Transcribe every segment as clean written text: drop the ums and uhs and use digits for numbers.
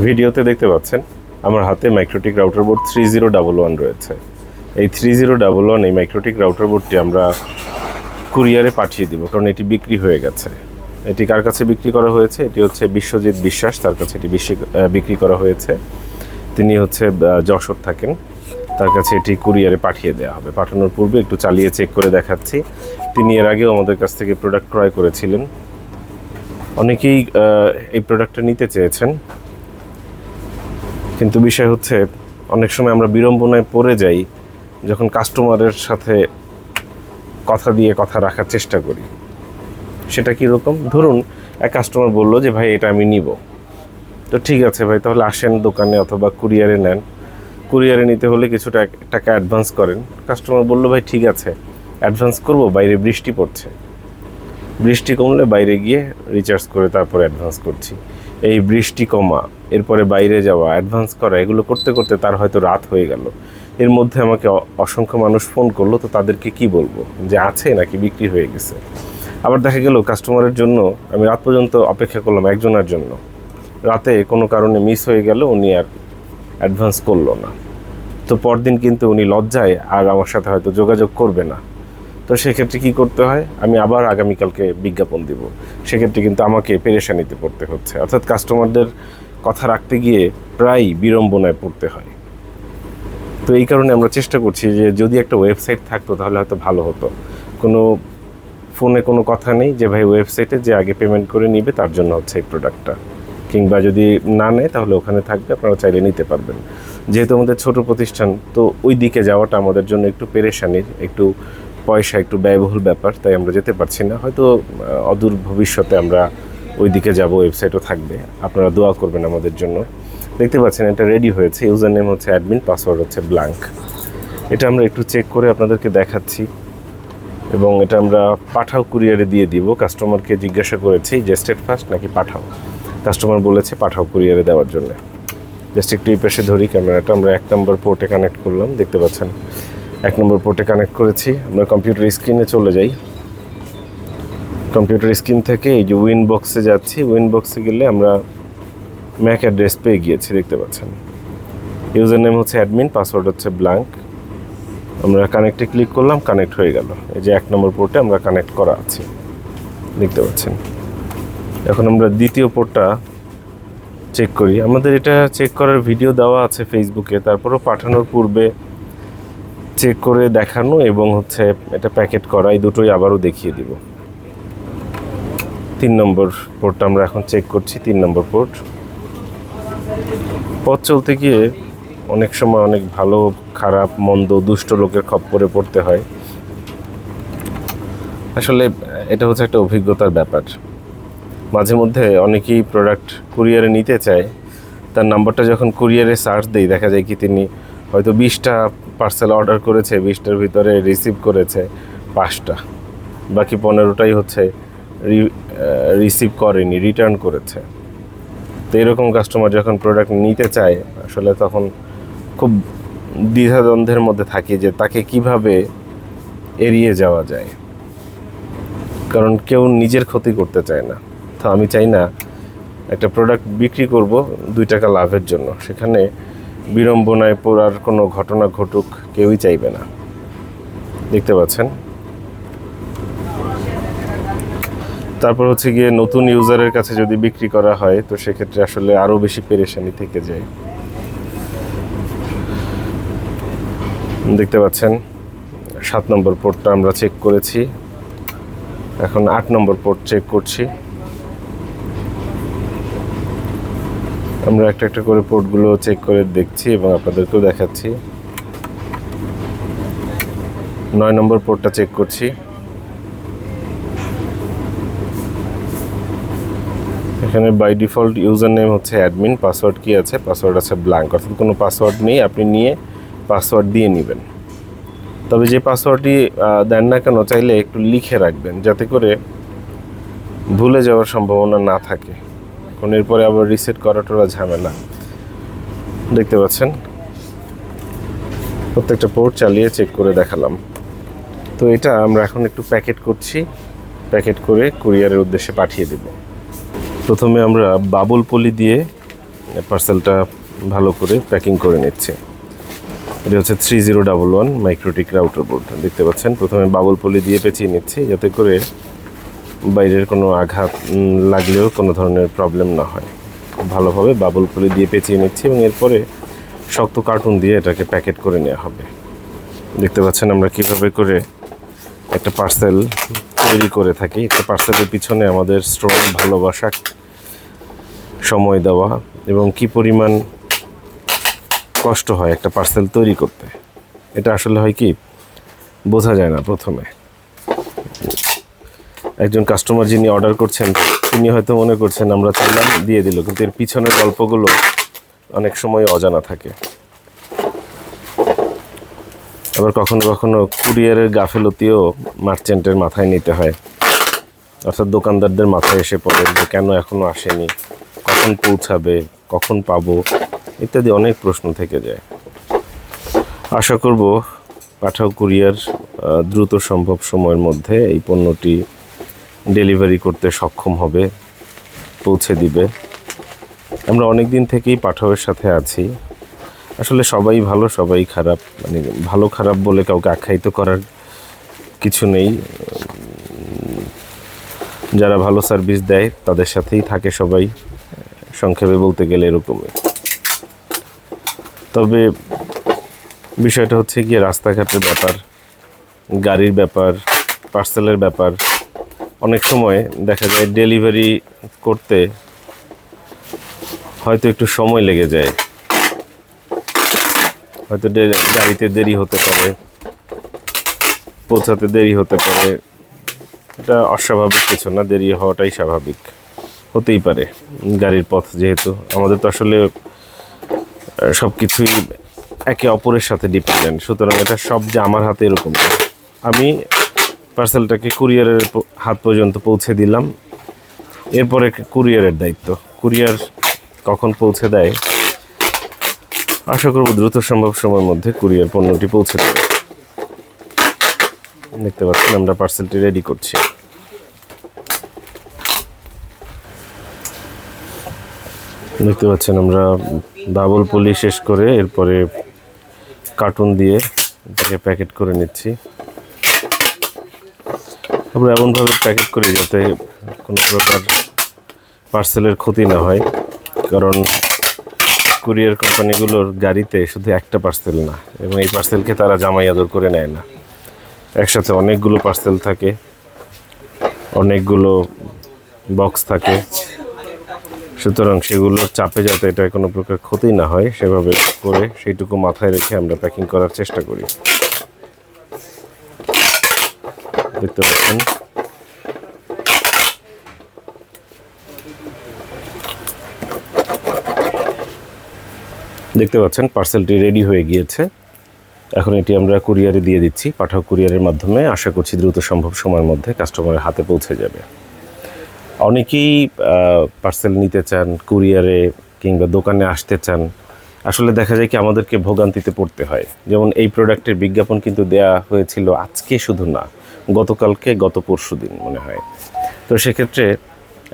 ভিডিওতে দেখতে পাচ্ছেন আমার হাতে মাইক্রোটিক রাউটার বোর্ড 3011 রয়েছে। এই 3011 এই মাইক্রোটিক রাউটার বোর্ডটি আমরা কুরিয়ারে পাঠিয়ে দিব, কারণ এটি বিক্রি হয়ে গেছে। এটি কার কাছে বিক্রি করা হয়েছে? এটি হচ্ছে বিশ্বজিৎ বিশ্বাস, তার কাছে এটি বিক্রি করা হয়েছে। তিনি হচ্ছে যশোর থাকেন, তার কাছে এটি কুরিয়ারে পাঠিয়ে দেওয়া হবে। পাঠানোর পূর্বে একটু চালিয়ে চেক করে দেখাচ্ছি। তিনি এর আগেও আমাদের কাছ থেকে প্রোডাক্ট ক্রয় করেছিলেন। অনেকেই এই প্রোডাক্টটা নিতে চেয়েছেন, কিন্তু বিষয় হচ্ছে অনেক সময় আমরা বিড়ম্বনায় পড়ে যাই যখন কাস্টমারের সাথে কথা দিয়ে কথা রাখার চেষ্টা করি। সেটা কীরকম? ধরুন এক কাস্টমার বলল যে ভাই এটা আমি নিব, তো ঠিক আছে ভাই, তাহলে আসেন দোকানে অথবা কুরিয়ারে নেন। কুরিয়ারে নিতে হলে কিছুটা টাকা অ্যাডভান্স করেন। কাস্টমার বলল ভাই ঠিক আছে, অ্যাডভান্স করব, বাইরে বৃষ্টি পড়ছে, বৃষ্টি কমলে বাইরে গিয়ে রিচার্জ করে তারপরে অ্যাডভান্স করছি। এই বৃষ্টি কমা, এরপরে বাইরে যাওয়া, অ্যাডভান্স করা, এগুলো করতে করতে তার হয়তো রাত হয়ে গেল। এর মধ্যে আমাকে অসংখ্য মানুষ ফোন করলো, তো তাদেরকে কি বলবো যে আছে নাকি বিক্রি হয়ে গেছে? আবার দেখা গেল কাস্টমারের জন্য আমি রাত পর্যন্ত অপেক্ষা করলাম একজনের জন্য, রাতে কোনো কারণে মিস হয়ে গেল, উনি আর অ্যাডভান্স করলো না। তো পরদিন কিন্তু উনি লজ্জায় আর আমার সাথে হয়তো যোগাযোগ করবে না। তো সেক্ষেত্রে কী করতে হয়? আমি আবার আগামীকালকে বিজ্ঞাপন দিব। সেক্ষেত্রে কিন্তু আমাকে পেরেশানিতে পড়তে হচ্ছে, অর্থাৎ কাস্টমারদের কথা রাখতে গিয়ে প্রায় বিড়ম্বনায় পড়তে হয়। তো এই কারণে আমরা চেষ্টা করছি যে যদি একটা ওয়েবসাইট থাকতো তাহলে হয়তো ভালো হতো। কোনো ফোনে কোনো কথা নেই যে ভাই ওয়েবসাইটে যে আগে পেমেন্ট করে নিবে তার জন্য হচ্ছে এই প্রোডাক্টটা, কিংবা যদি না নেয় তাহলে ওখানে থাকবে, আপনারা চাইলে নিতে পারবেন। যেহেতু আমাদের ছোট প্রতিষ্ঠান, তো ওই দিকে যাওয়াটা আমাদের জন্য একটু পেরেশানির, একটু পয়সা, একটু ব্যয়বহুল ব্যাপার, তাই আমরা যেতে পারছি না। হয়তো অদূর ভবিষ্যতে আমরা ওই দিকে যাব, ওয়েবসাইটও থাকবে। আপনারা দোয়া করবেন আমাদের জন্য। দেখতে পাচ্ছেন এটা রেডি হয়েছে। ইউজার নেম হচ্ছে অ্যাডমিন, পাসওয়ার্ড হচ্ছে ব্ল্যাঙ্ক। এটা আমরা একটু চেক করে আপনাদেরকে দেখাচ্ছি, এবং এটা আমরা পাঠাও কুরিয়ারে দিয়ে দিব। কাস্টমারকে জিজ্ঞাসা করেছি যে স্টেট ফাস্ট নাকি পাঠাও, কাস্টমার বলেছে পাঠাও কুরিয়ারে দেওয়ার জন্য। জাস্ট একটু এই পাশে ধরি ক্যামেরাটা, আমরা 1 নম্বর পোর্টে কানেক্ট করলাম। দেখতে পাচ্ছেন 1 নম্বর পোর্টে কানেক্ট করেছি। আমরা কম্পিউটার স্ক্রিনে চলে যাই। কম্পিউটার স্ক্রিন থেকে এই যে উইন বক্সে যাচ্ছি। উইন বক্সে গেলে আমরা ম্যাক অ্যাড্রেস পেয়ে গিয়েছি, দেখতে পাচ্ছেন। ইউজার নেম হচ্ছে অ্যাডমিন, পাসওয়ার্ড হচ্ছে ব্ল্যাঙ্ক। আমরা কানেক্টে ক্লিক করলাম, কানেক্ট হয়ে গেল। এই যে 1 নম্বর পোর্টে আমরা কানেক্ট করা আছে, দেখতে পাচ্ছেন। এখন আমরা দ্বিতীয় পোর্টটা চেক করি। আমাদের এটা চেক করার ভিডিও দেওয়া আছে ফেসবুকে, তারপরও পাঠানোর পূর্বে চেক করে দেখানো এবং হচ্ছে এটা প্যাকেট করা, এই দুটোই আবারও দেখিয়ে দিব। 3 নম্বর পোর্টটা আমরা এখন চেক করছি। 3 নম্বর পোর্ট। পথ চলতে গিয়ে অনেক সময় অনেক ভালো, খারাপ, মন্দ, দুষ্ট লোকের খপ্পরে পড়তে হয়। আসলে এটা হচ্ছে একটা অভিজ্ঞতার ব্যাপার। মাঝে মধ্যে অনেকেই প্রোডাক্ট কুরিয়ারে নিতে চায়, তার নাম্বারটা যখন কুরিয়ারে সার্চ দেই দেখা যায় কি তিনি হয়তো 20টা পার্সেল অর্ডার করেছে, 20টার ভিতরে রিসিভ করেছে 5টা, বাকি 15টাই হচ্ছে রিসিভ করেনি, রিটার্ন করেছে। তো এরকম কাস্টমার যখন প্রোডাক্ট নিতে চায়, আসলে তখন খুব দ্বিধাদ্বন্দ্বের মধ্যে থাকি যে তাকে কিভাবে এড়িয়ে যাওয়া যায়, কারণ কেউ নিজের ক্ষতি করতে চায় না। তো আমি চাই না একটা প্রোডাক্ট বিক্রি করব 2 টাকা লাভের জন্য, সেখানে বিড়ম্বনায় পড়ার কোনো ঘটনা ঘটুক কেউই চাইবে না। দেখতে পাচ্ছেন। তারপর হচ্ছে গিয়ে নতুন ইউজারের কাছে যদি বিক্রি করা হয়, তো সেক্ষেত্রে আসলে আরও বেশি পেরেশানি থেকে যায়। দেখতে পাচ্ছেন 7 নম্বর পোর্টটা আমরা চেক করেছি, এখন 8 নম্বর পোর্ট চেক করছি। আমরা একটা একটা করে পোর্টগুলো চেক করে দেখছি এবং আপনাদেরকেও দেখাচ্ছি। 9 নম্বর পোর্টটা চেক করছি। এখানে বাই ডিফল্ট ইউজার নেম হচ্ছে অ্যাডমিন, পাসওয়ার্ড কি আছে? পাসওয়ার্ড আছে ব্ল্যাঙ্ক, অর্থাৎ কোনো পাসওয়ার্ড নেই, আপনি নিয়ে পাসওয়ার্ড দিয়ে নেবেন। তবে যে পাসওয়ার্ডটি দেন না কেন, চাইলে একটু লিখে রাখবেন, যাতে করে ভুলে যাওয়ার সম্ভাবনা না থাকে, কারণ এরপরে আবার রিসেট করাটা ঝামেলা। দেখতে পাচ্ছেন প্রত্যেকটা পোর্ট চালিয়ে চেক করে দেখালাম। তো এটা আমরা এখন একটু প্যাকেট করছি, প্যাকেট করে কুরিয়ারের উদ্দেশ্যে পাঠিয়ে দেব। প্রথমে আমরা বাবুল পলি দিয়ে পার্সেলটা ভালো করে প্যাকিং করে নিচ্ছে। এটা হচ্ছে 3011 মাইক্রোটিক রাউটার বোর্ড। দেখতে পাচ্ছেন প্রথমে বাবল পলি দিয়ে পেঁচিয়ে নিচ্ছি, যাতে করে বাইরের কোনো আঘাত লাগলেও কোনো ধরনের প্রবলেম না হয়। খুব ভালোভাবে বাবল পলি দিয়ে পেঁচিয়ে নিচ্ছি এবং এরপরে শক্ত কার্টুন দিয়ে এটাকে প্যাকেট করে নেওয়া হবে। দেখতে পাচ্ছেন আমরা কীভাবে করে একটা পার্সেল তৈরি করে থাকি। একটা পার্সেলের পিছনে আমাদের স্ট্রং ভালোবাসা, সময় দেওয়া এবং কি পরিমাণ কষ্ট হয় একটা পার্সেল তৈরি করতে, এটা আসলে হয় কি বোঝা যায় না প্রথমে। একজন কাস্টমার যিনি অর্ডার করছেন তিনি হয়তো মনে করছেন আমরা চাইলাম দিয়ে দিল, কিন্তু এর পিছনের গল্পগুলো অনেক সময় অজানা থাকে। আবার কখনো কখনো কুরিয়ারের গাফেলতিও মার্চেন্টের মাথায় নিতে হয়, অর্থাৎ দোকানদারদের মাথায় এসে পড়ে যে কেন এখনও আসেনি, কখন পৌঁছাবে, কখন পাবো ইত্যাদি অনেক প্রশ্ন থেকে যায়। আশা করব পাঠাও কুরিয়ার দ্রুত সম্ভব সময়ের মধ্যে এই পণ্যটি ডেলিভারি করতে সক্ষম হবে, পৌঁছে দিবে। আমরা অনেক দিন থেকেই পাঠাওয়ের সাথে আছি। আসলে সবাই ভালো সবাই খারাপ, মানে ভালো খারাপ বলে কাউকে আখ্যায়িত করার কিছু নেই। যারা ভালো সার্ভিস দেয় তাদের সাথেই থাকে সবাই, সংক্ষেপে বলতে গেলে এরকমই। তবে বিষয়টা হচ্ছে গিয়ে রাস্তাঘাটের ব্যাপার, গাড়ির ব্যাপার, পার্সেলের ব্যাপার। অনেক সময় দেখা যায় ডেলিভারি করতে হয়তো একটু সময় লেগে যায়, হয়তো গাড়িতে দেরি হতে পারে, পৌঁছাতে দেরি হতে পারে। এটা অস্বাভাবিক কিছু না, দেরি হওয়াটাই স্বাভাবিক, হতেই পারে। গাড়ির পথ যেহেতু, আমাদের তো আসলে সব কিছুই একে অপরের সাথে ডিপেন্ডেন্ট, সুতরাং এটা সব যে আমার হাতে এরকম না। আমি পার্সেলটাকে কুরিয়ারের হাত পর্যন্ত পৌঁছে দিলাম, এরপরে কুরিয়ারের দায়িত্ব। কুরিয়ার কখন পৌঁছে দেয় আশা করব দ্রুত সম্ভব সময়ের মধ্যে কুরিয়ার পণ্যটি পৌঁছে দেবে। দেখতে পাচ্ছেন আমরা পার্সেলটি রেডি করছি। দেখতে পাচ্ছেন আমরা ডাবল পলি শেষ করে এরপরে কার্টুন দিয়ে এটাকে প্যাকেট করে নিচ্ছি। আমরা এমনভাবে প্যাকেট করি যাতে কোনো প্রকার পার্সেলের ক্ষতি না হয়, কারণ কুরিয়ার কোম্পানিগুলোর গাড়িতে শুধু একটা পার্সেল না, এবং এই পার্সেলকে তারা জামাই আদর করে নেয় না। একসাথে অনেকগুলো পার্সেল থাকে, অনেকগুলো বক্স থাকে, সুতরাং সেগুলোর চাপে যাতে এটা কোনো প্রকার ক্ষতি না হয় সেভাবে করে সেইটুকু মাথায় রেখে আমরা প্যাকিং করার চেষ্টা করি। দেখতে পাচ্ছেন পার্সেলটি রেডি হয়ে গিয়েছে। এখন এটি আমরা কুরিয়ারে দিয়ে দিচ্ছি, পাঠাও কুরিয়ারের মাধ্যমে। আশা করছি দ্রুত সম্ভব সময়ের মধ্যে কাস্টমারের হাতে পৌঁছে যাবে। অনেকেই পার্সেল নিতে চান কুরিয়ারে কিংবা দোকানে আসতে চান। আসলে দেখা যায় কি আমাদেরকে ভোগান্তিতে পড়তে হয়। যেমন এই প্রোডাক্টের বিজ্ঞাপন কিন্তু দেয়া হয়েছিল আজকে শুধু না, গতকালকে, গত পরশু দিন মনে হয়। তো সেক্ষেত্রে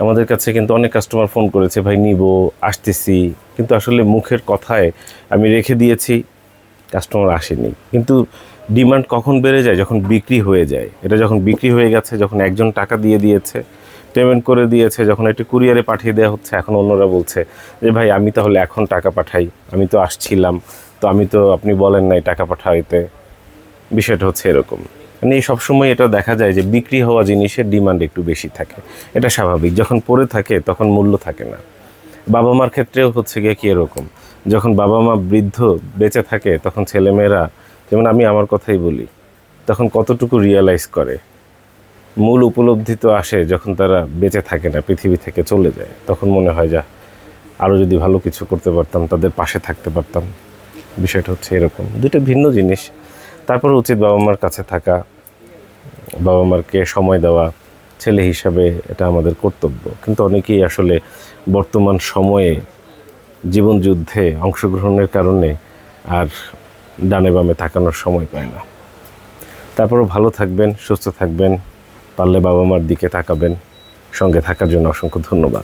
আমাদের কাছে কিন্তু অনেক কাস্টমার ফোন করেছে, ভাই নিব, আসতেছি, কিন্তু আসলে মুখের কথায় আমি রেখে দিয়েছি, কাস্টমার আসেনি। কিন্তু ডিমান্ড কখন বেড়ে যায়? যখন বিক্রি হয়ে যায়। এটা যখন বিক্রি হয়ে গেছে, যখন একজন টাকা দিয়ে দিয়েছে, পেমেন্ট করে দিয়েছে, যখন একটু কুরিয়ারে পাঠিয়ে দেওয়া হচ্ছে, এখন অন্যরা বলছে যে ভাই আমি তাহলে এখন টাকা পাঠাই, আমি তো আসছিলাম, তো আমি তো আপনি বলেন নাই টাকা পাঠাইতে। বিষয়টা হচ্ছে এরকম, মানে সবসময় এটা দেখা যায় যে বিক্রি হওয়া জিনিসের ডিমান্ড একটু বেশি থাকে, এটা স্বাভাবিক। যখন পড়ে থাকে তখন মূল্য থাকে না। বাবা মার ক্ষেত্রেও হচ্ছে গিয়ে কি এরকম, যখন বাবা মা বৃদ্ধ বেঁচে থাকে তখন ছেলেমেয়েরা, যেমন আমি আমার কথাই বলি, তখন কতটুকু রিয়েলাইজ করে। মূল উপলব্ধি তো আসে যখন তারা বেঁচে থাকে না, পৃথিবী থেকে চলে যায়। তখন মনে হয় যা আরও যদি ভালো কিছু করতে পারতাম, তাদের পাশে থাকতে পারতাম। বিষয়টা হচ্ছে এরকম, দুটো ভিন্ন জিনিস। তারপর উচিত বাবা মার কাছে থাকা, বাবা মারকে সময় দেওয়া, ছেলে হিসাবে এটা আমাদের কর্তব্য। কিন্তু অনেকেই আসলে বর্তমান সময়ে জীবন যুদ্ধে অংশগ্রহণের কারণে আর ডানে বামে তাকানোর সময় পায় না। তারপরও ভালো থাকবেন, সুস্থ থাকবেন, পারলে বাবা মার দিকে তাকাবেন। সঙ্গে থাকার জন্য অসংখ্য ধন্যবাদ।